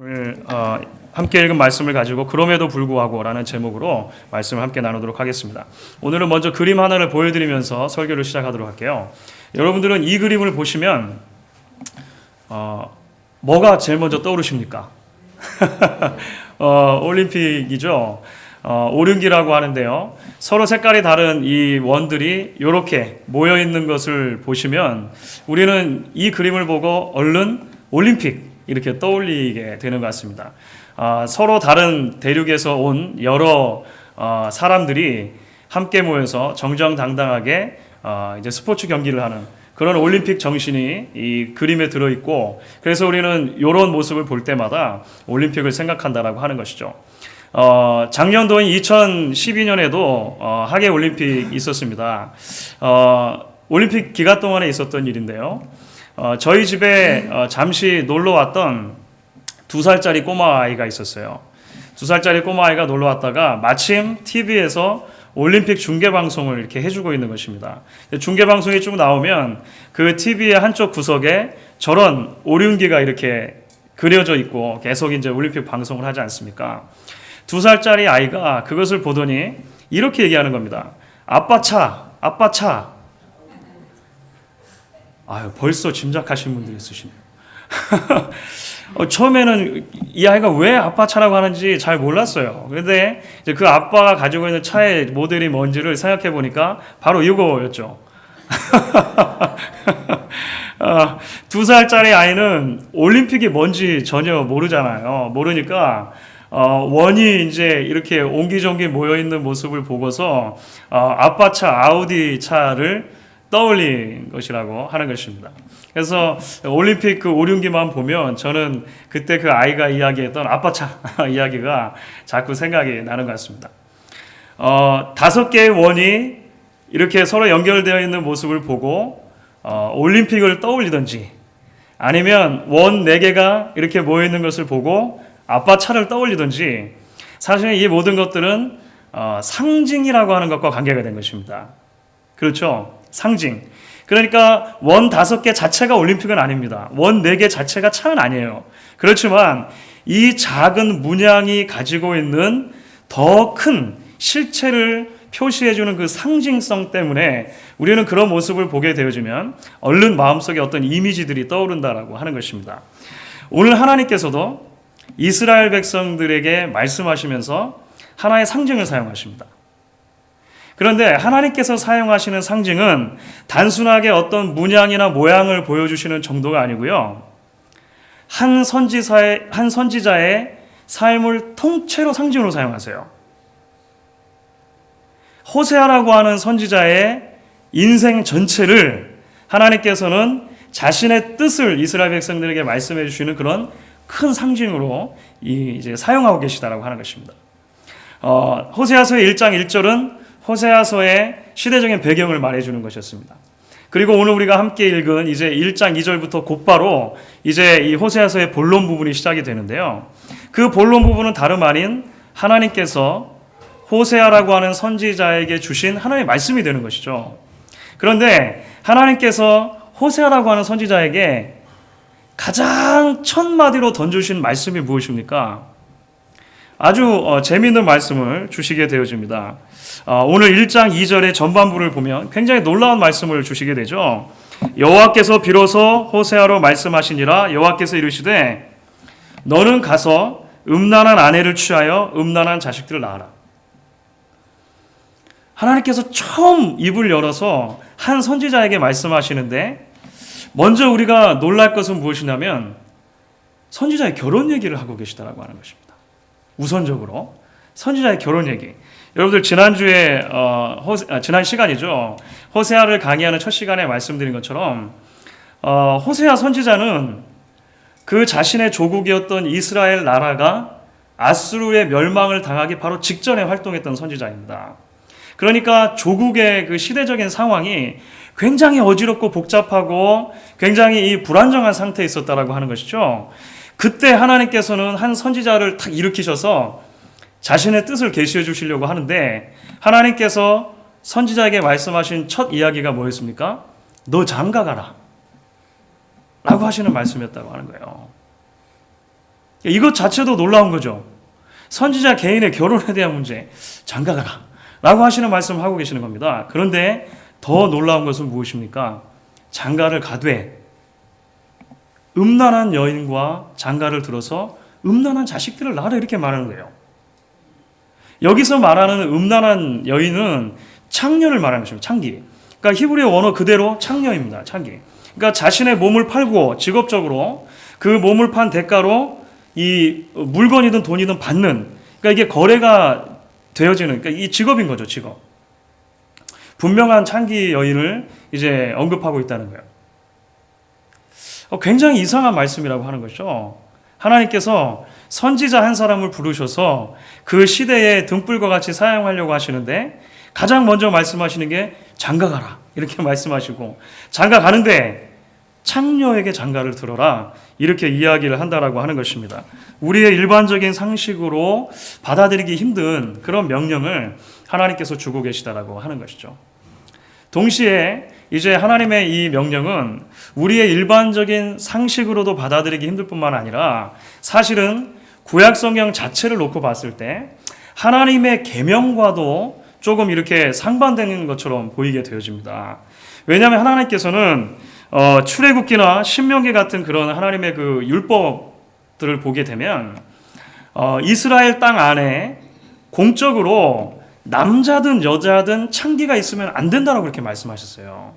오늘 함께 읽은 말씀을 가지고 그럼에도 불구하고 라는 제목으로 말씀을 함께 나누도록 하겠습니다. 오늘은 먼저 그림 하나를 보여드리면서 설교를 시작하도록 할게요. 여러분들은 이 그림을 보시면 뭐가 제일 먼저 떠오르십니까? 올림픽이죠. 오륜기라고 하는데요. 서로 색깔이 다른 이 원들이 이렇게 모여있는 것을 보시면 우리는 이 그림을 보고 얼른 올림픽 이렇게 떠올리게 되는 것 같습니다. 서로 다른 대륙에서 온 여러 사람들이 함께 모여서 정정당당하게 이제 스포츠 경기를 하는 그런 올림픽 정신이 이 그림에 들어있고, 그래서 우리는 이런 모습을 볼 때마다 올림픽을 생각한다라고 하는 것이죠. 작년도인 2012년에도 하계 올림픽 있었습니다. 올림픽 기간 동안에 있었던 일인데요. 저희 집에 잠시 놀러 왔던 2살짜리 꼬마 아이가 있었어요. 2살짜리 꼬마 아이가 놀러 왔다가 마침 TV에서 올림픽 중계 방송을 이렇게 해주고 있는 것입니다. 중계 방송이 쭉 나오면 그 TV의 한쪽 구석에 저런 오륜기가 이렇게 그려져 있고 계속 이제 올림픽 방송을 하지 않습니까? 2살짜리 아이가 그것을 보더니 이렇게 얘기하는 겁니다. 아빠 차, 아빠 차. 아유, 벌써 짐작하신 분들이 있으시네요. 처음에는 이 아이가 왜 아빠 차라고 하는지 잘 몰랐어요. 그런데 이제 그 아빠가 가지고 있는 차의 모델이 뭔지를 생각해 보니까 바로 이거였죠. 2살짜리 아이는 올림픽이 뭔지 전혀 모르잖아요. 모르니까 원이 이제 이렇게 옹기종기 모여 있는 모습을 보고서 아빠 차, 아우디 차를 떠올린 것이라고 하는 것입니다. 그래서 올림픽 그 오륜기만 보면 저는 그때 그 아이가 이야기했던 아빠차 이야기가 자꾸 생각이 나는 것 같습니다. 5개의 원이 이렇게 서로 연결되어 있는 모습을 보고 올림픽을 떠올리든지, 아니면 원 4개가 이렇게 모여 있는 것을 보고 아빠차를 떠올리든지, 사실 이 모든 것들은 상징이라고 하는 것과 관계가 된 것입니다. 그렇죠? 상징. 그러니까 원 5개 자체가 올림픽은 아닙니다. 원 4개 자체가 차는 아니에요. 그렇지만 이 작은 문양이 가지고 있는 더 큰 실체를 표시해주는 그 상징성 때문에 우리는 그런 모습을 보게 되어지면 얼른 마음속에 어떤 이미지들이 떠오른다라고 하는 것입니다. 오늘 하나님께서도 이스라엘 백성들에게 말씀하시면서 하나의 상징을 사용하십니다. 그런데 하나님께서 사용하시는 상징은 단순하게 어떤 문양이나 모양을 보여주시는 정도가 아니고요. 한 선지자의 삶을 통째로 상징으로 사용하세요. 호세아라고 하는 선지자의 인생 전체를 하나님께서는 자신의 뜻을 이스라엘 백성들에게 말씀해 주시는 그런 큰 상징으로 이제 사용하고 계시다라고 하는 것입니다. 호세아서의 1장 1절은 호세아서의 시대적인 배경을 말해주는 것이었습니다. 그리고 오늘 우리가 함께 읽은 이제 1장 2절부터 곧바로 이제 이 호세아서의 본론 부분이 시작이 되는데요. 그 본론 부분은 다름 아닌 하나님께서 호세아라고 하는 선지자에게 주신 하나님의 말씀이 되는 것이죠. 그런데 하나님께서 호세아라고 하는 선지자에게 가장 첫 마디로 던져주신 말씀이 무엇입니까? 아주 재미있는 말씀을 주시게 되어집니다. 오늘 1장 2절의 전반부를 보면 굉장히 놀라운 말씀을 주시게 되죠. 여호와께서 비로소 호세아로 말씀하시니라. 여호와께서 이르시되 너는 가서 음란한 아내를 취하여 음란한 자식들을 낳아라. 하나님께서 처음 입을 열어서 한 선지자에게 말씀하시는데, 먼저 우리가 놀랄 것은 무엇이냐면 선지자의 결혼 얘기를 하고 계시다라고 하는 것입니다. 우선적으로 선지자의 결혼 얘기. 여러분들 지난주에 지난 시간이죠. 호세아를 강의하는 첫 시간에 말씀드린 것처럼 호세아 선지자는 그 자신의 조국이었던 이스라엘 나라가 아수르의 멸망을 당하기 바로 직전에 활동했던 선지자입니다. 그러니까 조국의 그 시대적인 상황이 굉장히 어지럽고 복잡하고 굉장히 이 불안정한 상태에 있었다라고 하는 것이죠. 그때 하나님께서는 한 선지자를 탁 일으키셔서 자신의 뜻을 계시해 주시려고 하는데, 하나님께서 선지자에게 말씀하신 첫 이야기가 뭐였습니까? 너 장가 가라 라고 하시는 말씀이었다고 하는 거예요. 이것 자체도 놀라운 거죠. 선지자 개인의 결혼에 대한 문제, 장가가라 라고 하시는 말씀을 하고 계시는 겁니다. 그런데 더 놀라운 것은 무엇입니까? 장가를 가되 음란한 여인과 장가를 들어서 음란한 자식들을 낳으라 이렇게 말하는 거예요. 여기서 말하는 음란한 여인은 창녀를 말하는 것입니다. 창기. 그러니까 히브리어 원어 그대로 창녀입니다. 창기. 그러니까 자신의 몸을 팔고 직업적으로 그 몸을 판 대가로 이 물건이든 돈이든 받는, 그러니까 이게 거래가 되어지는, 그러니까 이 직업인 거죠. 직업. 분명한 창기 여인을 이제 언급하고 있다는 거예요. 굉장히 이상한 말씀이라고 하는 것이죠. 하나님께서 선지자 한 사람을 부르셔서 그 시대의 등불과 같이 사용하려고 하시는데 가장 먼저 말씀하시는 게 장가가라 이렇게 말씀하시고, 장가 가는데 창녀에게 장가를 들어라 이렇게 이야기를 한다라고 하는 것입니다. 우리의 일반적인 상식으로 받아들이기 힘든 그런 명령을 하나님께서 주고 계시다라고 하는 것이죠. 동시에 이제 하나님의 이 명령은 우리의 일반적인 상식으로도 받아들이기 힘들 뿐만 아니라 사실은 구약 성경 자체를 놓고 봤을 때 하나님의 계명과도 조금 이렇게 상반되는 것처럼 보이게 되어집니다. 왜냐하면 하나님께서는 출애굽기나 신명기 같은 그런 하나님의 그 율법들을 보게 되면 이스라엘 땅 안에 공적으로 남자든 여자든 창기가 있으면 안 된다라고 그렇게 말씀하셨어요.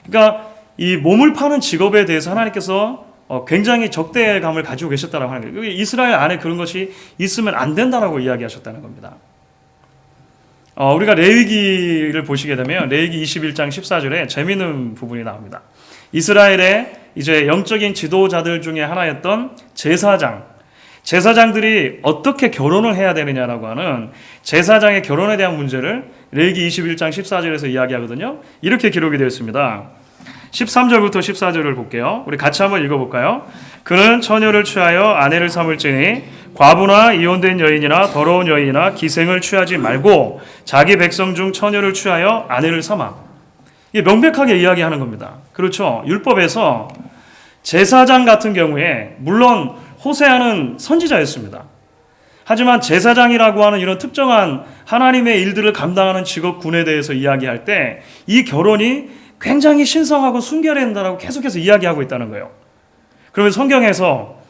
그러니까 이 몸을 파는 직업에 대해서 하나님께서 굉장히 적대감을 가지고 계셨다라고 하는 거예요. 이스라엘 안에 그런 것이 있으면 안 된다라고 이야기하셨다는 겁니다. 우리가 레위기를 보시게 되면 레위기 21장 14절에 재미있는 부분이 나옵니다. 이스라엘의 이제 영적인 지도자들 중에 하나였던 제사장들이 어떻게 결혼을 해야 되느냐라고 하는 제사장의 결혼에 대한 문제를 레위기 21장 14절에서 이야기하거든요. 이렇게 기록이 되어 있습니다. 13절부터 14절을 볼게요. 우리 같이 한번 읽어볼까요? 그는 처녀를 취하여 아내를 삼을지니 과부나 이혼된 여인이나 더러운 여인이나 기생을 취하지 말고 자기 백성 중 처녀를 취하여 아내를 삼아. 이게 명백하게 이야기하는 겁니다. 그렇죠? 율법에서 제사장 같은 경우에 물론 호세아는 선지자였습니다. 하지만 제사장이라고 하는 이런 특정한 하나님의 일들을 감당하는 직업군에 대해서 이야기할 때 이 결혼이 굉장히 신성하고 순결해야 된다고 계속해서 이야기하고 있다는 거예요. 그러면 성경에서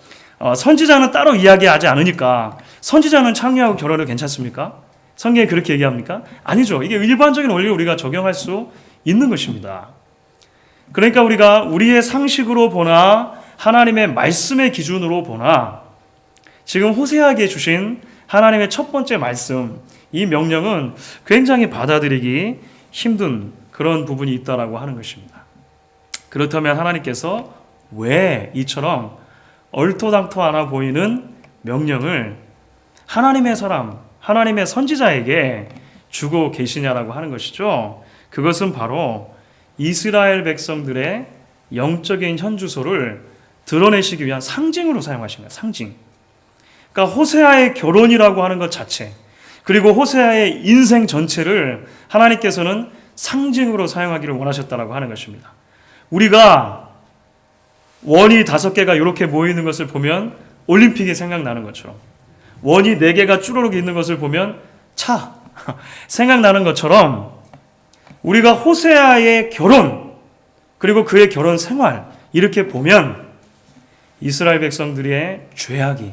선지자는 따로 이야기하지 않으니까 선지자는 창녀하고 결혼해도 괜찮습니까? 성경이 그렇게 얘기합니까? 아니죠. 이게 일반적인 원리를 우리가 적용할 수 있는 것입니다. 그러니까 우리가 우리의 상식으로 보나 하나님의 말씀의 기준으로 보나 지금 호세아에게 주신 하나님의 첫 번째 말씀, 이 명령은 굉장히 받아들이기 힘든 그런 부분이 있다라고 하는 것입니다. 그렇다면 하나님께서 왜 이처럼 얼토당토 않아 보이는 명령을 하나님의 사람, 하나님의 선지자에게 주고 계시냐라고 하는 것이죠. 그것은 바로 이스라엘 백성들의 영적인 현주소를 드러내시기 위한 상징으로 사용하신 거예요. 상징. 그러니까 호세아의 결혼이라고 하는 것 자체, 그리고 호세아의 인생 전체를 하나님께서는 상징으로 사용하기를 원하셨다라고 하는 것입니다. 우리가 원이 5개가 이렇게 모이는 것을 보면 올림픽이 생각나는 것처럼, 원이 4개가 쭈루룩 있는 것을 보면 차 생각나는 것처럼, 우리가 호세아의 결혼 그리고 그의 결혼 생활 이렇게 보면 이스라엘 백성들의 죄악이,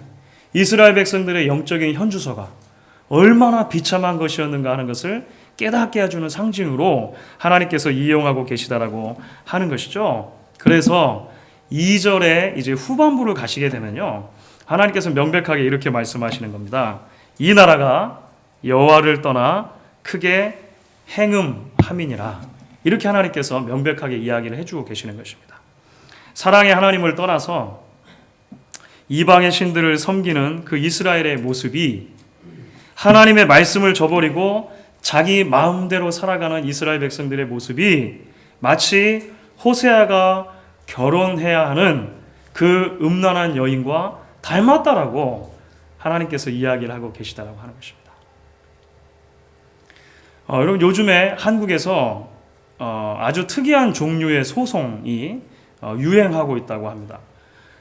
이스라엘 백성들의 영적인 현주소가 얼마나 비참한 것이었는가 하는 것을 깨닫게 해주는 상징으로 하나님께서 이용하고 계시다라고 하는 것이죠. 그래서 2절에 이제 후반부를 가시게 되면요, 하나님께서 명백하게 이렇게 말씀하시는 겁니다. 이 나라가 여호와를 떠나 크게 행음함이니라. 이렇게 하나님께서 명백하게 이야기를 해주고 계시는 것입니다. 사랑의 하나님을 떠나서 이방의 신들을 섬기는 그 이스라엘의 모습이, 하나님의 말씀을 저버리고 자기 마음대로 살아가는 이스라엘 백성들의 모습이 마치 호세아가 결혼해야 하는 그 음란한 여인과 닮았다라고 하나님께서 이야기를 하고 계시다라고 하는 것입니다. 여러분, 요즘에 한국에서 아주 특이한 종류의 소송이 유행하고 있다고 합니다.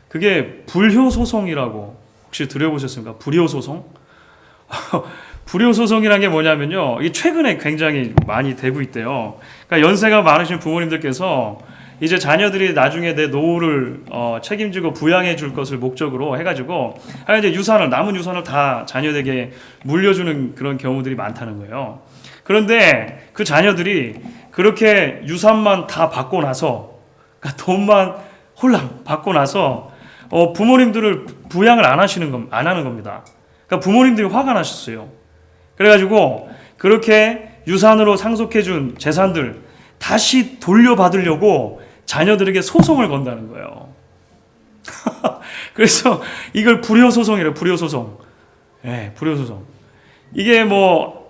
그게 불효소송이라고 혹시 들어보셨습니까? 불효소송? 불효소송이라는 게 뭐냐면요. 이게 최근에 굉장히 많이 되고 있대요. 그러니까 연세가 많으신 부모님들께서 이제 자녀들이 나중에 내 노후를 책임지고 부양해 줄 것을 목적으로 해가지고 이제 남은 유산을 다 자녀에게 물려주는 그런 경우들이 많다는 거예요. 그런데 그 자녀들이 그렇게 유산만 다 받고 나서, 그러니까 돈만 홀랑 받고 나서 부모님들을 부양을 안 하는 겁니다. 그러니까 부모님들이 화가 나셨어요. 그래가지고 그렇게 유산으로 상속해준 재산들 다시 돌려받으려고 자녀들에게 소송을 건다는 거예요. 그래서 이걸 불효소송이래요. 불효소송. 네, 불효소송. 이게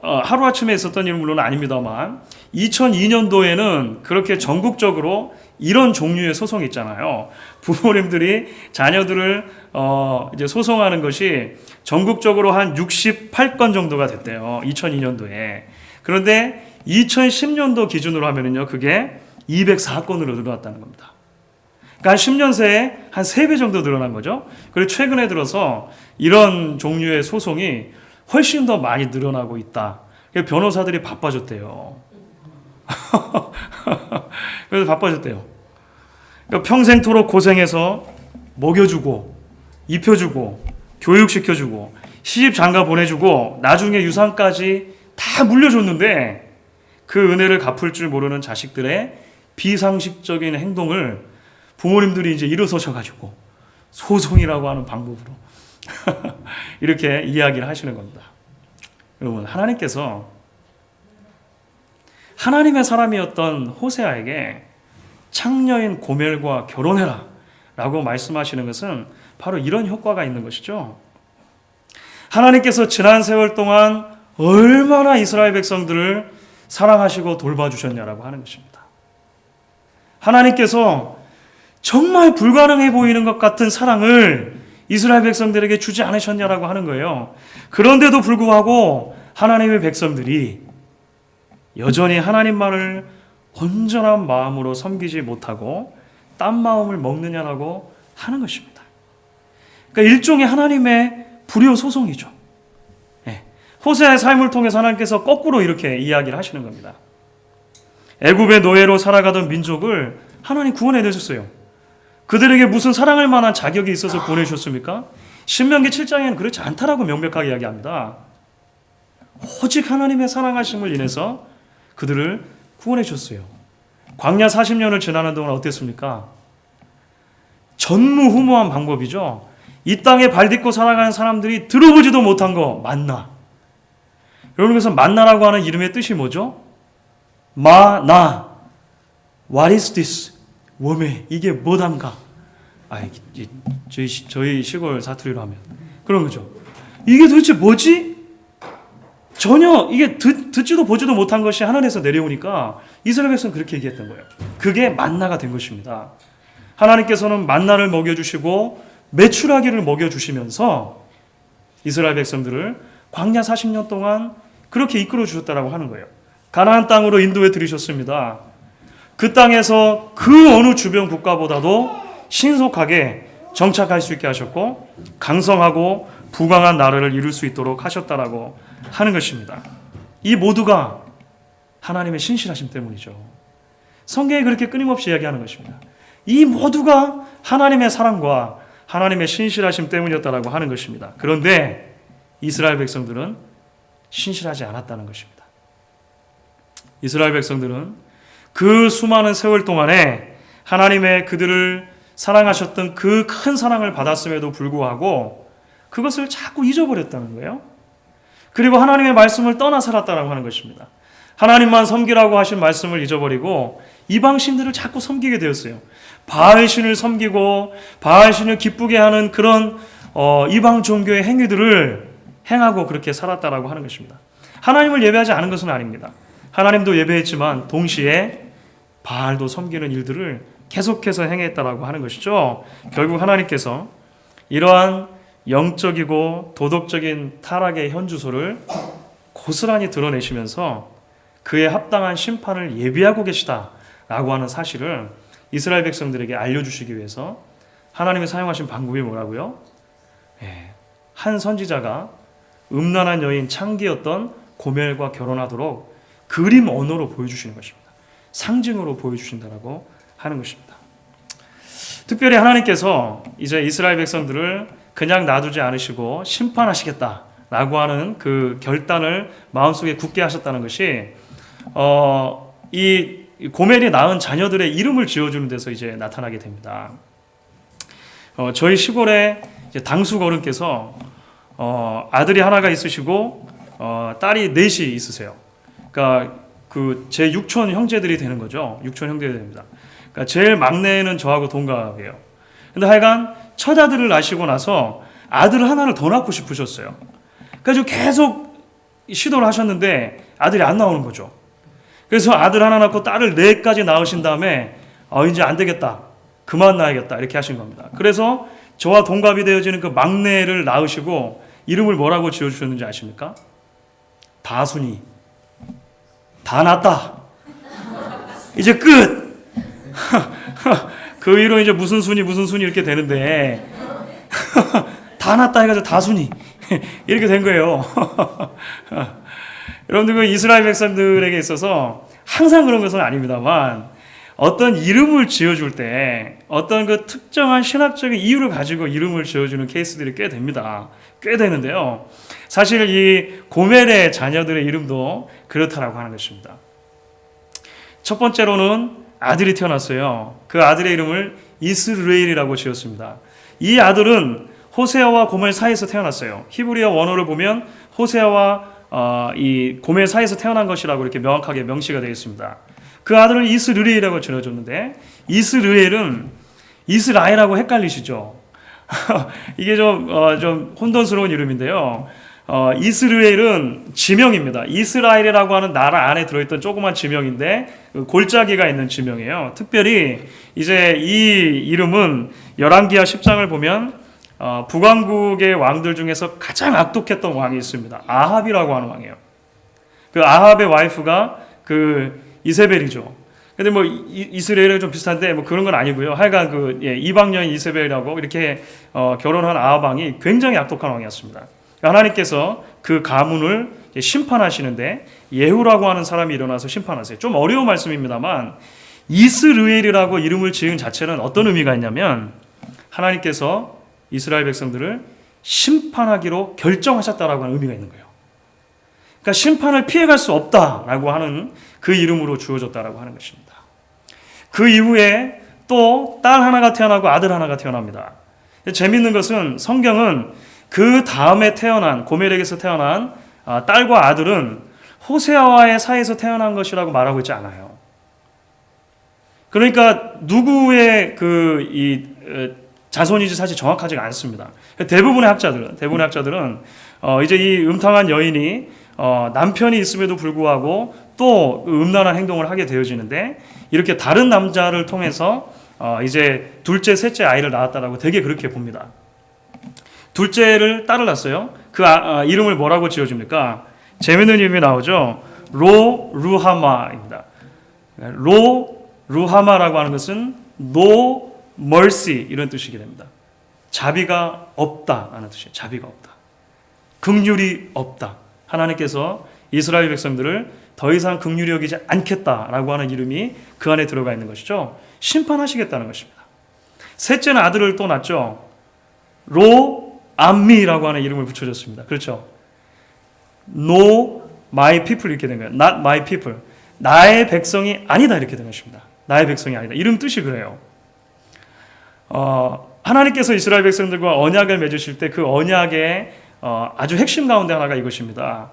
하루아침에 있었던 일은 물론 아닙니다만 2002년도에는 그렇게 전국적으로 이런 종류의 소송이 있잖아요. 부모님들이 자녀들을 이제 소송하는 것이 전국적으로 한 68건 정도가 됐대요. 2002년도에. 그런데 2010년도 기준으로 하면은요, 그게 204건으로 늘어났다는 겁니다. 그러니까 한 10년 새에 한 3배 정도 늘어난 거죠. 그리고 최근에 들어서 이런 종류의 소송이 훨씬 더 많이 늘어나고 있다. 그래서 변호사들이 바빠졌대요. 그래서 바빠졌대요. 그러니까 평생토록 고생해서 먹여주고, 입혀주고, 교육시켜주고, 시집 장가 보내주고, 나중에 유산까지 다 물려줬는데 그 은혜를 갚을 줄 모르는 자식들의 비상식적인 행동을 부모님들이 이제 일어서셔가지고 소송이라고 하는 방법으로 이렇게 이야기를 하시는 겁니다. 여러분, 하나님께서 하나님의 사람이었던 호세아에게 창녀인 고멜과 결혼해라 라고 말씀하시는 것은 바로 이런 효과가 있는 것이죠. 하나님께서 지난 세월 동안 얼마나 이스라엘 백성들을 사랑하시고 돌봐주셨냐라고 하는 것입니다. 하나님께서 정말 불가능해 보이는 것 같은 사랑을 이스라엘 백성들에게 주지 않으셨냐라고 하는 거예요. 그런데도 불구하고 하나님의 백성들이 여전히 하나님만을 온전한 마음으로 섬기지 못하고 딴 마음을 먹느냐라고 하는 것입니다. 그러니까 일종의 하나님의 불효소송이죠. 호세아의 삶을 통해서 하나님께서 거꾸로 이렇게 이야기를 하시는 겁니다. 애굽의 노예로 살아가던 민족을 하나님 구원해 내셨어요. 그들에게 무슨 사랑할 만한 자격이 있어서 보내주셨습니까? 신명기 7장에는 그렇지 않다라고 명백하게 이야기합니다. 오직 하나님의 사랑하심을 인해서 그들을 구원해 주셨어요. 광야 40년을 지나는 동안 어땠습니까? 전무후무한 방법이죠. 이 땅에 발딛고 살아가는 사람들이 들어보지도 못한 거 만나. 여러분, 그래서 만나라고 하는 이름의 뜻이 뭐죠? 마나. What is this? 웜에 이게 뭐단가? 저희 시골 사투리로 하면 그런 거죠. 이게 도대체 뭐지? 전혀 이게 듣지도 보지도 못한 것이 하늘에서 내려오니까 이스라엘 백성은 그렇게 얘기했던 거예요. 그게 만나가 된 것입니다. 하나님께서는 만나를 먹여주시고 메추라기를 먹여주시면서 이스라엘 백성들을 광야 40년 동안 그렇게 이끌어 주셨다라고 하는 거예요. 가나안 땅으로 인도해 들이셨습니다. 그 땅에서 그 어느 주변 국가보다도 신속하게 정착할 수 있게 하셨고 강성하고 부강한 나라를 이룰 수 있도록 하셨다라고 하는 것입니다. 이 모두가 하나님의 신실하심 때문이죠. 성경에 그렇게 끊임없이 이야기하는 것입니다. 이 모두가 하나님의 사랑과 하나님의 신실하심 때문이었다라고 하는 것입니다. 그런데 이스라엘 백성들은 신실하지 않았다는 것입니다. 이스라엘 백성들은 그 수많은 세월 동안에 하나님의 그들을 사랑하셨던 그 큰 사랑을 받았음에도 불구하고 그것을 자꾸 잊어버렸다는 거예요. 그리고 하나님의 말씀을 떠나 살았다고 하는 것입니다. 하나님만 섬기라고 하신 말씀을 잊어버리고 이방신들을 자꾸 섬기게 되었어요. 바알신을 섬기고 바알신을 기쁘게 하는 그런 이방 종교의 행위들을 행하고 그렇게 살았다라고 하는 것입니다. 하나님을 예배하지 않은 것은 아닙니다. 하나님도 예배했지만 동시에 바알도 섬기는 일들을 계속해서 행했다라고 하는 것이죠. 결국 하나님께서 이러한 영적이고 도덕적인 타락의 현주소를 고스란히 드러내시면서 그에 합당한 심판을 예비하고 계시다라고 하는 사실을 이스라엘 백성들에게 알려주시기 위해서 하나님이 사용하신 방법이 뭐라고요? 한 선지자가 음란한 여인 창기였던 고멜과 결혼하도록 그림 언어로 보여주시는 것입니다. 상징으로 보여주신다라고 하는 것입니다. 특별히 하나님께서 이제 이스라엘 백성들을 그냥 놔두지 않으시고 심판하시겠다라고 하는 그 결단을 마음속에 굳게 하셨다는 것이 이 고멜이 낳은 자녀들의 이름을 지어주는 데서 이제 나타나게 됩니다. 저희 시골에 이제 당숙 어른께서 아들이 하나가 있으시고 딸이 넷이 있으세요. 그러니까 그 제 육촌 형제들이 되는 거죠. 육촌 형제들이 됩니다. 그러니까 제일 막내는 저하고 동갑이에요. 근데 하여간 첫 아들을 낳으시고 나서 아들 하나를 더 낳고 싶으셨어요. 그래서 계속 시도를 하셨는데 아들이 안 나오는 거죠. 그래서 아들 하나 낳고 딸을 넷까지 낳으신 다음에 이제 안 되겠다. 그만 낳아야겠다. 이렇게 하신 겁니다. 그래서 저와 동갑이 되어지는 그 막내를 낳으시고 이름을 뭐라고 지어주셨는지 아십니까? 다순이. 다 낳았다. 이제 끝. 그 위로 이제 무슨 순이 이렇게 되는데 다 낳았다 해가지고 다순이 이렇게 된 거예요. 여러분들 그 이스라엘 백성들에게 있어서 항상 그런 것은 아닙니다만 어떤 이름을 지어줄 때 어떤 그 특정한 신학적인 이유를 가지고 이름을 지어주는 케이스들이 꽤 됩니다. 꽤 되는데요. 사실 이 고멜의 자녀들의 이름도 그렇다라고 하는 것입니다. 첫 번째로는 아들이 태어났어요. 그 아들의 이름을 이스르엘이라고 지었습니다. 이 아들은 호세아와 고멜 사이에서 태어났어요. 히브리어 원어를 보면 호세아와 이 고멜 사이에서 태어난 것이라고 이렇게 명확하게 명시가 되어 있습니다. 그 아들을 이스르엘이라고 지어줬는데 이스라엘은 이스라엘하고 헷갈리시죠? 이게 좀 혼돈스러운 이름인데요. 이스라엘은 지명입니다. 이스라엘이라고 하는 나라 안에 들어있던 조그만 지명인데 골짜기가 있는 지명이에요. 특별히 이제 이 이름은 열왕기하 10장을 보면 북왕국의 왕들 중에서 가장 악독했던 왕이 있습니다. 아합이라고 하는 왕이에요. 그 아합의 와이프가 그 이세벨이죠. 근데 뭐 이스라엘이 좀 비슷한데 뭐 그런 건 아니고요. 하여간 그 이방 여인 이세벨이라고 이렇게 결혼한 아합 왕이 굉장히 악독한 왕이었습니다. 하나님께서 그 가문을 심판하시는데 예후라고 하는 사람이 일어나서 심판하세요. 좀 어려운 말씀입니다만 이스라엘이라고 이름을 지은 자체는 어떤 의미가 있냐면 하나님께서 이스라엘 백성들을 심판하기로 결정하셨다라고 하는 의미가 있는 거예요. 그러니까 심판을 피해갈 수 없다라고 하는 그 이름으로 주어졌다라고 하는 것입니다. 그 이후에 또 딸 하나가 태어나고 아들 하나가 태어납니다. 재미있는 것은 성경은 그 다음에 태어난 고멜에게서 태어난 딸과 아들은 호세아와의 사이에서 태어난 것이라고 말하고 있지 않아요. 그러니까 누구의 자손인지 사실 정확하지가 않습니다. 대부분의 학자들은 이제 이 음탕한 여인이 남편이 있음에도 불구하고 또 음란한 행동을 하게 되어지는데 이렇게 다른 남자를 통해서 이제 둘째, 셋째 아이를 낳았다라고 되게 그렇게 봅니다. 둘째를 딸을 낳았어요. 그 이름을 뭐라고 지어줍니까? 재밌는 이름이 나오죠. 루하마입니다. 루하마라고 하는 것은 no mercy 이런 뜻이게 됩니다. 자비가 없다라는 뜻이에요. 자비가 없다. 긍휼이 없다. 하나님께서 이스라엘 백성들을 더 이상 긍휼히 여기지 않겠다라고 하는 이름이 그 안에 들어가 있는 것이죠. 심판하시겠다는 것입니다. 셋째는 아들을 또 낳죠. 로암미라고 하는 이름을 붙여줬습니다. 그렇죠. No my people 이렇게 된 거예요. Not my people. 나의 백성이 아니다 이렇게 된 것입니다. 나의 백성이 아니다. 이름 뜻이 그래요. 하나님께서 이스라엘 백성들과 언약을 맺으실 때 그 언약의 아주 핵심 가운데 하나가 이것입니다.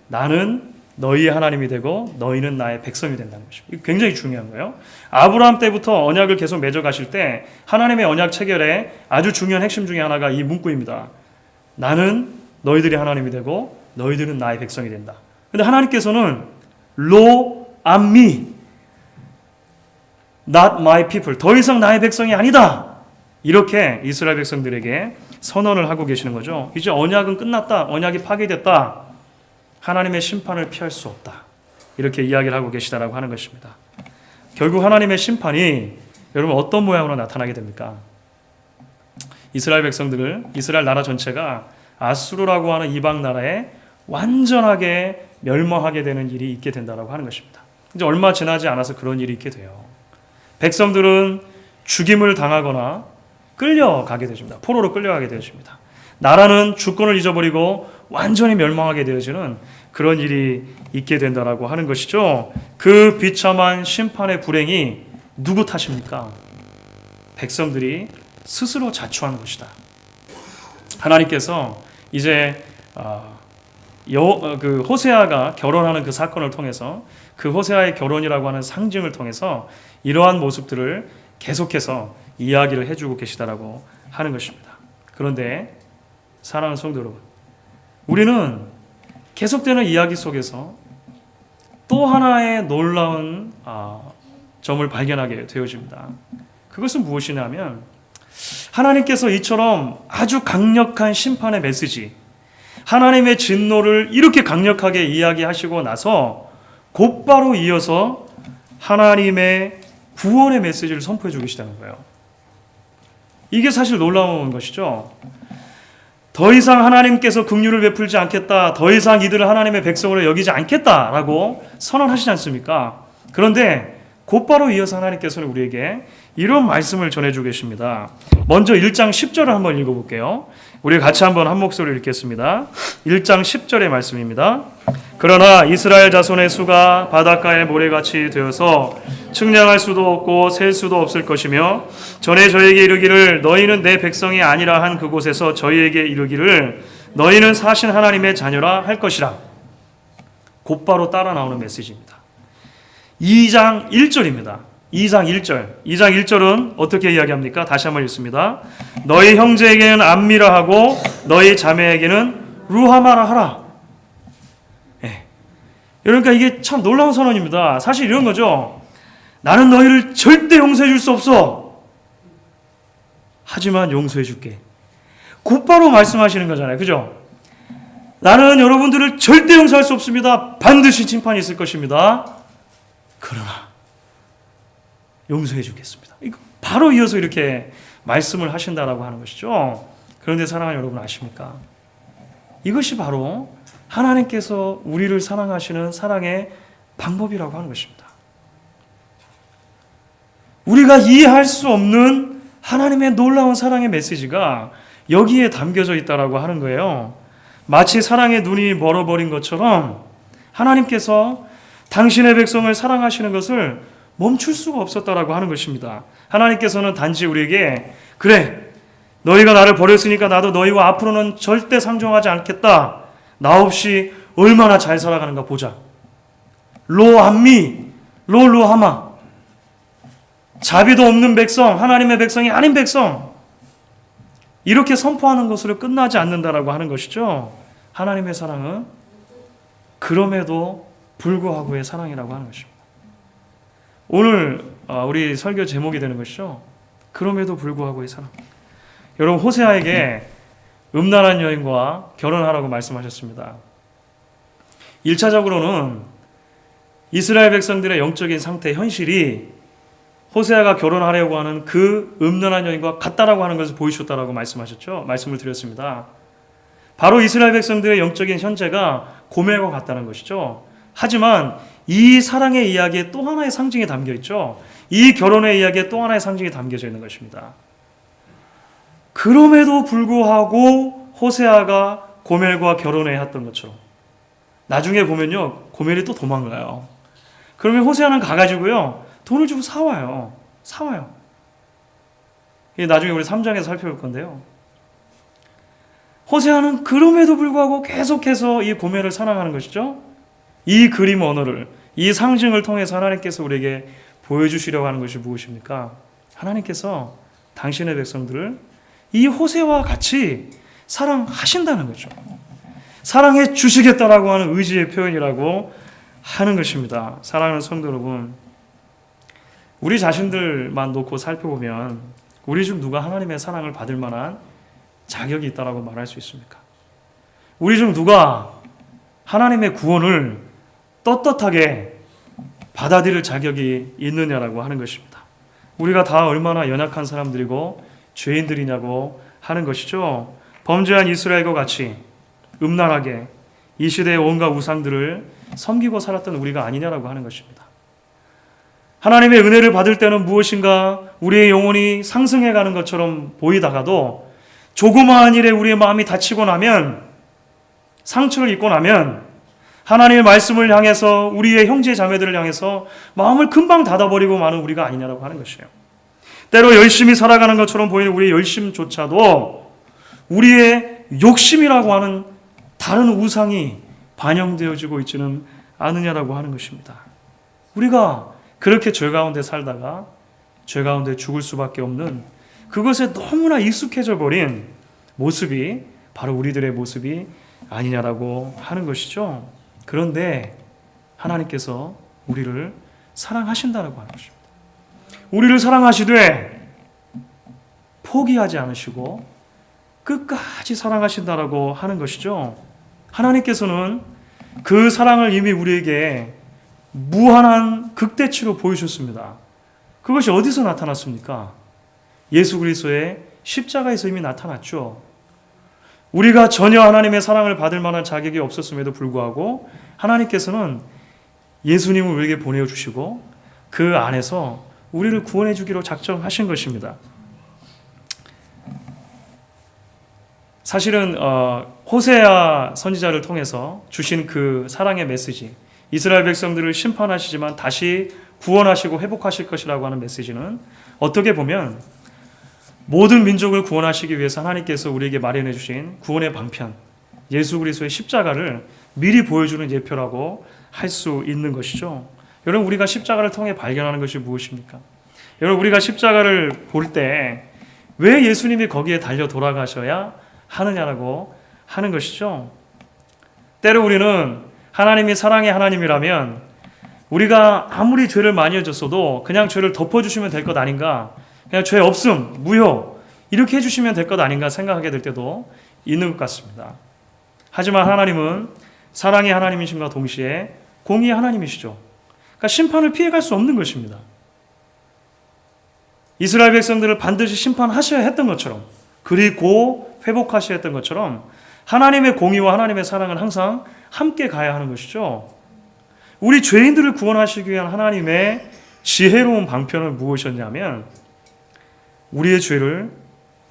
나는 너희의 하나님이 되고 너희는 나의 백성이 된다는 것입니다. 이거 굉장히 중요한 거예요. 아브라함 때부터 언약을 계속 맺어가실 때 하나님의 언약 체결에 아주 중요한 핵심 중에 하나가 이 문구입니다. 나는 너희들이 하나님이 되고 너희들은 나의 백성이 된다. 그런데 하나님께서는 로 암미 not my people 더 이상 나의 백성이 아니다. 이렇게 이스라엘 백성들에게 선언을 하고 계시는 거죠. 이제 언약은 끝났다. 언약이 파괴됐다. 하나님의 심판을 피할 수 없다. 이렇게 이야기를 하고 계시다라고 하는 것입니다. 결국 하나님의 심판이 여러분 어떤 모양으로 나타나게 됩니까? 이스라엘 백성들을, 이스라엘 나라 전체가 아수르라고 하는 이방 나라에 완전하게 멸망하게 되는 일이 있게 된다라고 하는 것입니다. 이제 얼마 지나지 않아서 그런 일이 있게 돼요. 백성들은 죽임을 당하거나 끌려가게 되어집니다. 포로로 끌려가게 되어집니다. 나라는 주권을 잊어버리고 완전히 멸망하게 되어지는 그런 일이 있게 된다라고 하는 것이죠. 그 비참한 심판의 불행이 누구 탓입니까? 백성들이 스스로 자초한 것이다. 하나님께서 이제 호세아가 결혼하는 그 사건을 통해서, 그 호세아의 결혼이라고 하는 상징을 통해서 이러한 모습들을 계속해서 이야기를 해주고 계시다라고 하는 것입니다. 그런데 사랑하는 성도 여러분, 우리는 계속되는 이야기 속에서 또 하나의 놀라운 점을 발견하게 되어집니다. 그것은 무엇이냐면, 하나님께서 이처럼 아주 강력한 심판의 메시지, 하나님의 진노를 이렇게 강력하게 이야기하시고 나서 곧바로 이어서 하나님의 구원의 메시지를 선포해 주고 계시다는 거예요. 이게 사실 놀라운 것이죠. 더 이상 하나님께서 긍휼을 베풀지 않겠다, 더 이상 이들을 하나님의 백성으로 여기지 않겠다라고 선언하시지 않습니까? 그런데 곧바로 이어서 하나님께서는 우리에게 이런 말씀을 전해주고 계십니다. 먼저 1장 10절을 한번 읽어볼게요. 우리 같이 한번 한 목소리로 읽겠습니다. 1장 10절의 말씀입니다. 그러나 이스라엘 자손의 수가 바닷가의 모래같이 되어서 측량할 수도 없고 셀 수도 없을 것이며, 전에 저에게 이르기를 너희는 내 백성이 아니라 한 그곳에서 저희에게 이르기를 너희는 사신 하나님의 자녀라 할 것이라. 곧바로 따라 나오는 메시지입니다. 2장 1절입니다. 2장 1절. 2장 1절은 어떻게 이야기합니까? 다시 한번 읽습니다. 너희 형제에게는 암미라 하고 너희 자매에게는 루하마라 하라. 그러니까 이게 참 놀라운 선언입니다. 사실 이런 거죠. 나는 너희를 절대 용서해 줄 수 없어. 하지만 용서해 줄게. 곧바로 말씀하시는 거잖아요. 그죠? 나는 여러분들을 절대 용서할 수 없습니다. 반드시 심판이 있을 것입니다. 그러나 용서해 주겠습니다. 바로 이어서 이렇게 말씀을 하신다라고 하는 것이죠. 그런데 사랑하는 여러분 아십니까? 이것이 바로 하나님께서 우리를 사랑하시는 사랑의 방법이라고 하는 것입니다. 우리가 이해할 수 없는 하나님의 놀라운 사랑의 메시지가 여기에 담겨져 있다라고 하는 거예요. 마치 사랑의 눈이 멀어버린 것처럼 하나님께서 당신의 백성을 사랑하시는 것을 멈출 수가 없었다라고 하는 것입니다. 하나님께서는 단지 우리에게 그래, 너희가 나를 버렸으니까 나도 너희와 앞으로는 절대 상종하지 않겠다. 나 없이 얼마나 잘 살아가는가 보자. 로암미, 로루하마. 자비도 없는 백성, 하나님의 백성이 아닌 백성. 이렇게 선포하는 것으로 끝나지 않는다라고 하는 것이죠. 하나님의 사랑은 그럼에도 불구하고의 사랑이라고 하는 것입니다. 오늘 우리 설교 제목이 되는 것이죠. 그럼에도 불구하고의 사랑. 여러분, 호세아에게 음란한 여인과 결혼하라고 말씀하셨습니다. 1차적으로는 이스라엘 백성들의 영적인 상태, 현실이 호세아가 결혼하려고 하는 그 음란한 여인과 같다라고 하는 것을 보여주셨다라고 말씀하셨죠. 말씀을 드렸습니다. 바로 이스라엘 백성들의 영적인 현재가 고멜과 같다는 것이죠. 하지만 이 사랑의 이야기에 또 하나의 상징이 담겨 있죠. 이 결혼의 이야기에 또 하나의 상징이 담겨져 있는 것입니다. 그럼에도 불구하고 호세아가 고멜과 결혼해야 했던 것처럼 나중에 보면요, 고멜이 또 도망가요. 그러면 호세아는 가가지고요, 돈을 주고 사와요. 이게 나중에 우리 3장에서 살펴볼 건데요. 호세아는 그럼에도 불구하고 계속해서 이 고멜을 사랑하는 것이죠. 이 그림 언어를, 이 상징을 통해서 하나님께서 우리에게 보여주시려고 하는 것이 무엇입니까? 하나님께서 당신의 백성들을 이 호세와 같이 사랑하신다는 거죠. 사랑해 주시겠다라고 하는 의지의 표현이라고 하는 것입니다. 사랑하는 성도 여러분, 우리 자신들만 놓고 살펴보면 우리 중 누가 하나님의 사랑을 받을 만한 자격이 있다라고 말할 수 있습니까? 우리 중 누가 하나님의 구원을 떳떳하게 받아들일 자격이 있느냐라고 하는 것입니다. 우리가 다 얼마나 연약한 사람들이고 죄인들이냐고 하는 것이죠. 범죄한 이스라엘과 같이 음란하게 이 시대의 온갖 우상들을 섬기고 살았던 우리가 아니냐라고 하는 것입니다. 하나님의 은혜를 받을 때는 무엇인가 우리의 영혼이 상승해가는 것처럼 보이다가도 조그마한 일에 우리의 마음이 다치고 나면, 상처를 입고 나면 하나님의 말씀을 향해서, 우리의 형제 자매들을 향해서 마음을 금방 닫아버리고 마는 우리가 아니냐라고 하는 것이에요. 때로 열심히 살아가는 것처럼 보이는 우리의 열심조차도 우리의 욕심이라고 하는 다른 우상이 반영되어지고 있지는 않느냐라고 하는 것입니다. 우리가 그렇게 죄 가운데 살다가 죄 가운데 죽을 수밖에 없는 그것에 너무나 익숙해져 버린 모습이 바로 우리들의 모습이 아니냐라고 하는 것이죠. 그런데 하나님께서 우리를 사랑하신다라고 하는 것입니다. 우리를 사랑하시되 포기하지 않으시고 끝까지 사랑하신다라고 하는 것이죠. 하나님께서는 그 사랑을 이미 우리에게 무한한 극대치로 보여주셨습니다. 그것이 어디서 나타났습니까? 예수 그리스도의 십자가에서 이미 나타났죠. 우리가 전혀 하나님의 사랑을 받을 만한 자격이 없었음에도 불구하고 하나님께서는 예수님을 우리에게 보내주시고 그 안에서 우리를 구원해 주기로 작정하신 것입니다. 사실은 호세아 선지자를 통해서 주신 그 사랑의 메시지, 이스라엘 백성들을 심판하시지만 다시 구원하시고 회복하실 것이라고 하는 메시지는 어떻게 보면 모든 민족을 구원하시기 위해서 하나님께서 우리에게 마련해 주신 구원의 방편, 예수 그리스도의 십자가를 미리 보여주는 예표라고 할 수 있는 것이죠. 여러분, 우리가 십자가를 통해 발견하는 것이 무엇입니까? 여러분, 우리가 십자가를 볼 때 왜 예수님이 거기에 달려 돌아가셔야 하느냐라고 하는 것이죠. 때로 우리는 하나님이 사랑의 하나님이라면 우리가 아무리 죄를 많이 졌어도 그냥 죄를 덮어주시면 될 것 아닌가, 그냥 죄 없음, 무효 이렇게 해주시면 될 것 아닌가 생각하게 될 때도 있는 것 같습니다. 하지만 하나님은 사랑의 하나님이심과 동시에 공의의 하나님이시죠. 그러니까 심판을 피해갈 수 없는 것입니다. 이스라엘 백성들을 반드시 심판하셔야 했던 것처럼, 그리고 회복하셔야 했던 것처럼 하나님의 공의와 하나님의 사랑은 항상 함께 가야 하는 것이죠. 우리 죄인들을 구원하시기 위한 하나님의 지혜로운 방편은 무엇이었냐면 우리의 죄를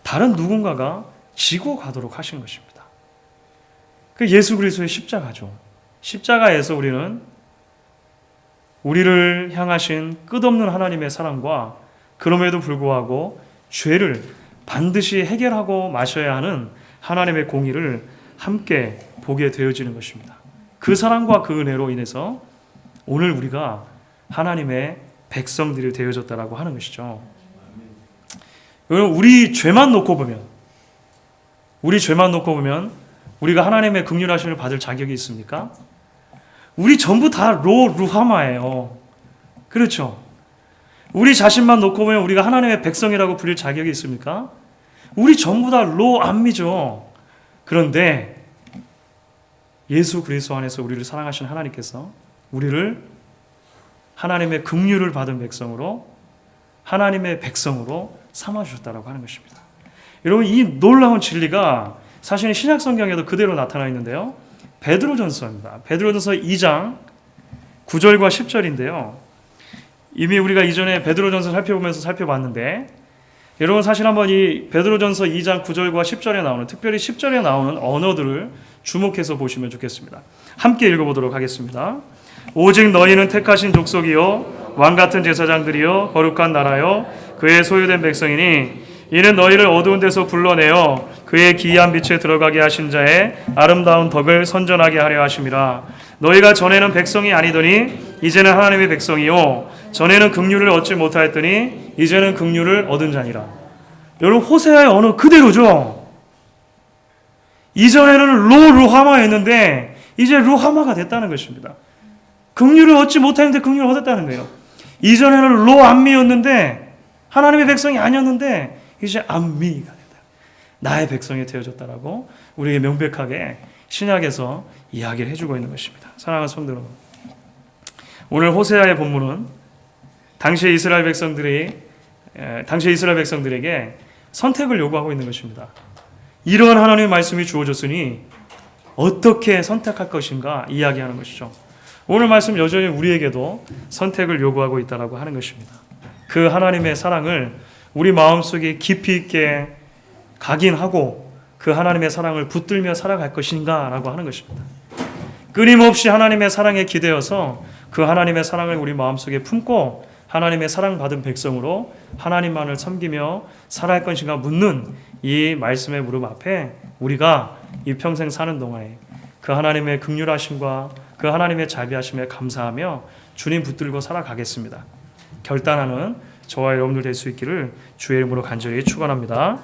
다른 누군가가 지고 가도록 하신 것입니다. 그 예수 그리스도의 십자가죠. 십자가에서 우리는 우리를 향하신 끝없는 하나님의 사랑과 그럼에도 불구하고 죄를 반드시 해결하고 마셔야 하는 하나님의 공의를 함께 보게 되어지는 것입니다. 그 사랑과 그 은혜로 인해서 오늘 우리가 하나님의 백성들이 되어졌다라고 하는 것이죠. 여러분, 우리 죄만 놓고 보면 우리가 하나님의 긍휼하심을 받을 자격이 있습니까? 우리 전부 다 루하마예요. 그렇죠? 우리 자신만 놓고 보면 우리가 하나님의 백성이라고 불릴 자격이 있습니까? 우리 전부 다 로암미죠. 그런데 예수 그리스도 안에서 우리를 사랑하신 하나님께서 우리를 하나님의 긍휼을 받은 백성으로, 하나님의 백성으로 삼아주셨다고 하는 것입니다. 여러분, 이 놀라운 진리가 사실 신약 성경에도 그대로 나타나 있는데요. 베드로전서입니다. 베드로전서 2장 9절과 10절인데요. 이미 우리가 이전에 베드로전서 살펴보면서 살펴봤는데, 여러분 사실 한번 이 베드로전서 2장 9절과 10절에 나오는, 특별히 10절에 나오는 언어들을 주목해서 보시면 좋겠습니다. 함께 읽어보도록 하겠습니다. 오직 너희는 택하신 족속이요 왕같은 제사장들이요 거룩한 나라요 그의 소유된 백성이니 이는 너희를 어두운 데서 불러내어 그의 기이한 빛에 들어가게 하신 자의 아름다운 덕을 선전하게 하려 하심이라. 너희가 전에는 백성이 아니더니 이제는 하나님의 백성이요 전에는 긍휼을 얻지 못하였더니 이제는 긍휼을 얻은 자니라. 여러분, 호세아의 언어 그대로죠. 이전에는 루하마였는데 이제 루하마가 됐다는 것입니다. 긍휼을 얻지 못했는데 긍휼을 얻었다는 거예요. 이전에는 로암미였는데 하나님의 백성이 아니었는데 이제 암미가 됐다. 나의 백성이 되어졌다라고 우리에게 명백하게 신약에서 이야기를 해주고 있는 것입니다. 사랑하는 성도 여러분, 오늘 호세아의 본문은 당시 이스라엘 백성들에게 선택을 요구하고 있는 것입니다. 이러한 하나님의 말씀이 주어졌으니 어떻게 선택할 것인가 이야기하는 것이죠. 오늘 말씀 여전히 우리에게도 선택을 요구하고 있다고 하는 것입니다. 그 하나님의 사랑을 우리 마음속에 깊이 있게 각인하고 그 하나님의 사랑을 붙들며 살아갈 것인가 라고 하는 것입니다. 끊임없이 하나님의 사랑에 기대어서 그 하나님의 사랑을 우리 마음속에 품고 하나님의 사랑받은 백성으로 하나님만을 섬기며 살아갈 것인가 묻는 이 말씀의 물음 앞에 우리가 이 평생 사는 동안에 그 하나님의 긍휼하심과 그 하나님의 자비하심에 감사하며 주님 붙들고 살아가겠습니다. 결단하는 저와 여러분들 될 수 있기를 주의 이름으로 간절히 축원합니다.